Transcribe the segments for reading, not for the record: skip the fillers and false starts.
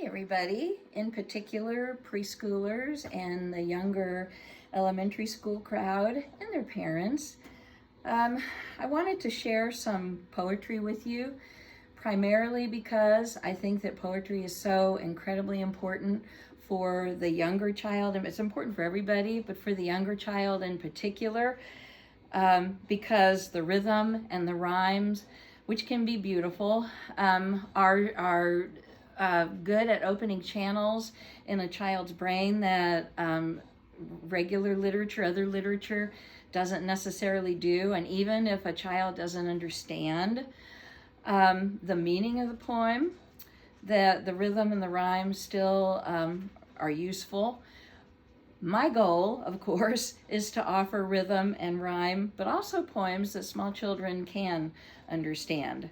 everybody, in particular preschoolers and the younger elementary school crowd and their parents. I wanted to share some poetry with you, primarily because I think that poetry is so incredibly important for the younger child, and it's important for everybody, but for the younger child in particular, because the rhythm and the rhymes, which can be beautiful, are good at opening channels in a child's brain that regular literature, other literature, doesn't necessarily do. And even if a child doesn't understand the meaning of the poem, the rhythm and the rhyme still are useful. My goal, of course, is to offer rhythm and rhyme, but also poems that small children can understand.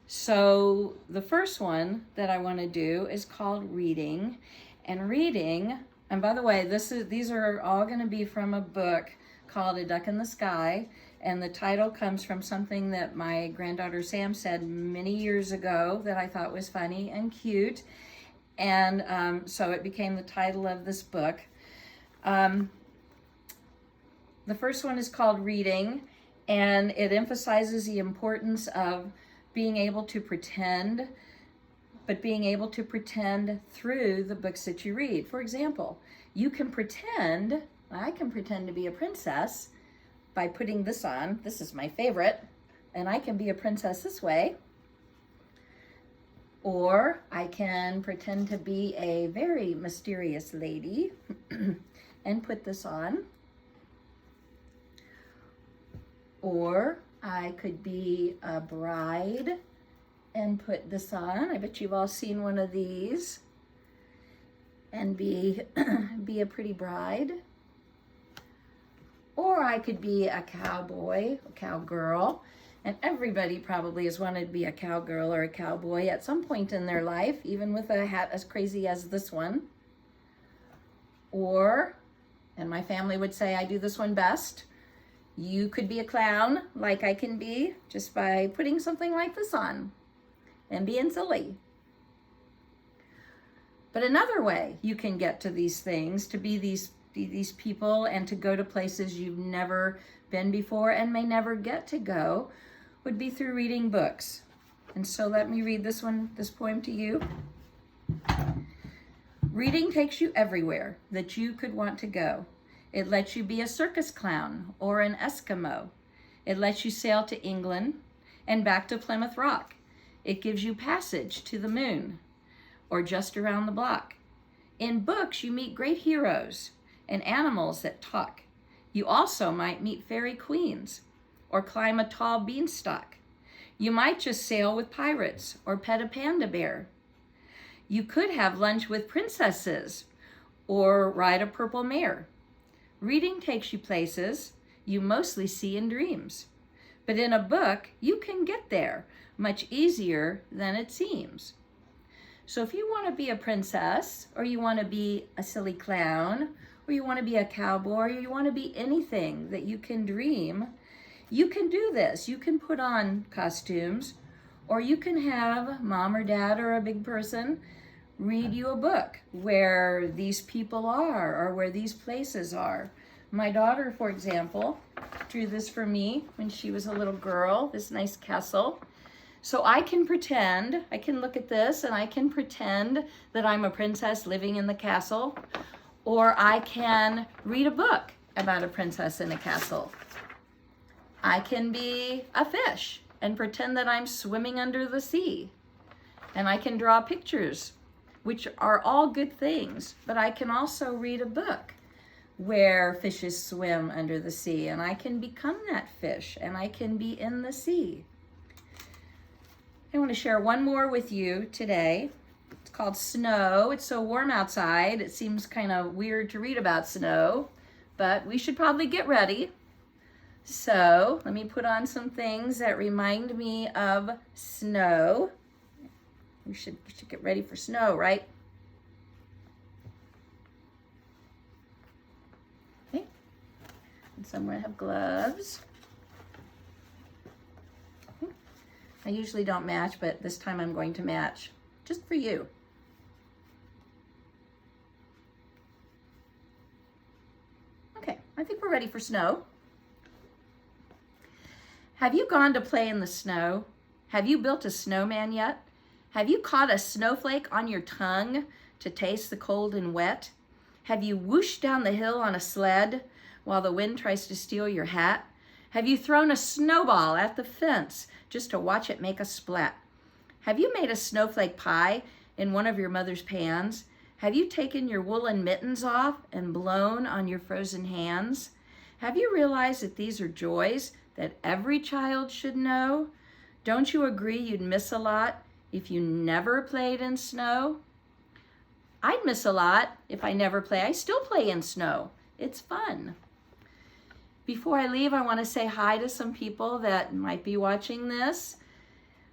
So the first one that I want to do is called Reading. And reading, and by the way, these are all going to be from a book called A Duck in the Sky. And the title comes from something that my granddaughter Sam said many years ago that I thought was funny and cute. And so it became the title of this book. The first one is called Reading, and it emphasizes the importance of being able to pretend, but being able to pretend through the books that you read. For example, you can pretend, I can pretend to be a princess by putting this on. This is my favorite, and I can be a princess this way. Or I can pretend to be a very mysterious lady and put this on. Or I could be a bride and put this on. I bet you've all seen one of these. And be a pretty bride. Or I could be a cowboy, a cowgirl. And everybody probably has wanted to be a cowgirl or a cowboy at some point in their life, even with a hat as crazy as this one. Or, and my family would say I do this one best, you could be a clown, like I can be, just by putting something like this on and being silly. But another way you can get to these things, to be these people and to go to places you've never been before and may never get to go, would be through reading books. And so let me read this poem to you. Reading takes you everywhere that you could want to go. It lets you be a circus clown or an Eskimo. It lets you sail to England and back to Plymouth Rock. It gives you passage to the moon or just around the block. In books, you meet great heroes and animals that talk. You also might meet fairy queens or climb a tall beanstalk. You might just sail with pirates or pet a panda bear. You could have lunch with princesses or ride a purple mare. Reading takes you places you mostly see in dreams. But in a book, you can get there much easier than it seems. So if you want to be a princess, or you want to be a silly clown, or you want to be a cowboy, or you want to be anything that you can dream, you can do this. You can put on costumes, or you can have mom or dad or a big person read you a book where these people are or where these places are. My daughter, for example, drew this for me when she was a little girl, this nice castle. So I can pretend, I can look at this and I can pretend that I'm a princess living in the castle, or I can read a book about a princess in a castle. I can be a fish and pretend that I'm swimming under the sea. And I can draw pictures, which are all good things, but I can also read a book where fishes swim under the sea, and I can become that fish, and I can be in the sea. I want to share one more with you today. It's called Snow. It's so warm outside, it seems kind of weird to read about snow, but we should probably get ready. So let me put on some things that remind me of snow. We should get ready for snow, right? Okay. And somewhere I have gloves. I usually don't match, but this time I'm going to match just for you. we're ready for snow. Have you gone to play in the snow? Have you built a snowman yet? Have you caught a snowflake on your tongue to taste the cold and wet? Have you whooshed down the hill on a sled while the wind tries to steal your hat? Have you thrown a snowball at the fence just to watch it make a splat? Have you made a snowflake pie in one of your mother's pans? Have you taken your woolen mittens off and blown on your frozen hands? Have you realized that these are joys that every child should know? Don't you agree you'd miss a lot if you never played in snow? I'd miss a lot if I never play. I still play in snow. It's fun. Before I leave, I want to say hi to some people that might be watching this.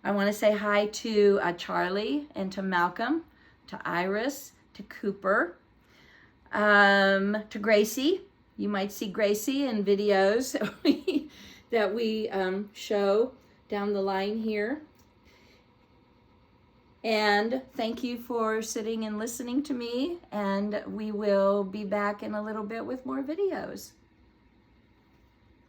I want to say hi to Charlie and to Malcolm, to Iris, to Cooper, to Gracie. You might see Gracie in videos that we show down the line here. And thank you for sitting and listening to me, and we will be back in a little bit with more videos.